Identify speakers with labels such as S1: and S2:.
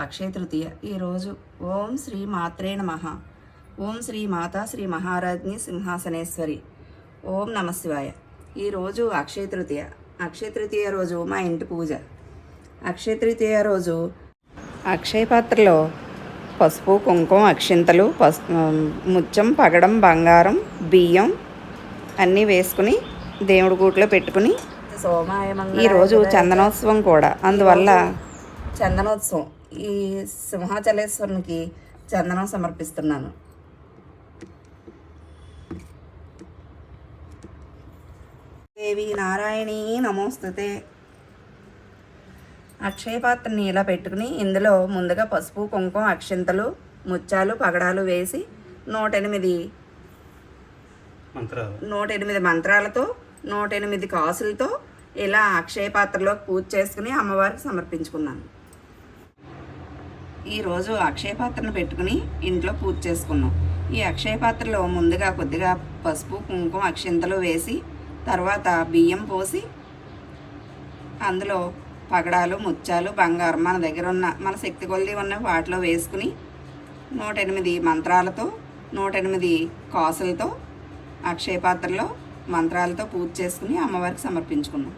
S1: అక్షయ తృతీయ. ఈరోజు ఓం శ్రీ మాత్రే నమః. ఓం శ్రీ మాతా శ్రీ మహారాజ్ని సింహాసనేశ్వరి. ఓం నమ శివాయ. ఈరోజు అక్షయ తృతీయ. అక్షయ తృతీయ రోజు మా ఇంటి పూజ. అక్షయ తృతీయ రోజు అక్షయ పాత్రలో పసుపు, కుంకుమ, అక్షింతలు, ముత్యం, పగడం, బంగారం, బియ్యం అన్నీ వేసుకుని దేవుడి గూట్లో పెట్టుకుని ఈరోజు చందనోత్సవం కూడా, అందువల్ల చందనోత్సవం ఈ సింహాచలేశ్వరునికి చందనం సమర్పిస్తున్నాను. దేవి నారాయణీ నమోస్తుతే. అక్షయ పాత్రని ఇలా పెట్టుకుని ఇందులో ముందుగా పసుపు, కుంకుమ, అక్షింతలు, ముత్యాలు, పగడాలు వేసి 108 మంత్రాలతో 108 కాసులతో ఇలా అక్షయ పాత్రలో పూజ చేసుకుని అమ్మవారికి సమర్పించుకున్నాను. ఈరోజు అక్షయ పాత్రను పెట్టుకుని ఇంట్లో పూజ చేసుకున్నాం. ఈ అక్షయ పాత్రలో ముందుగా కొద్దిగా పసుపు, కుంకుమ, అక్షింతలు వేసి తర్వాత బియ్యం పోసి అందులో పగడాలు, ముత్యాలు, బంగారం మన దగ్గర ఉన్న మన శక్తి కొలది ఉన్న వాటిలో వేసుకుని 108 మంత్రాలతో 108 కాసులతో అక్షయ పాత్రలో మంత్రాలతో పూజ చేసుకుని అమ్మవారికి సమర్పించుకున్నాం.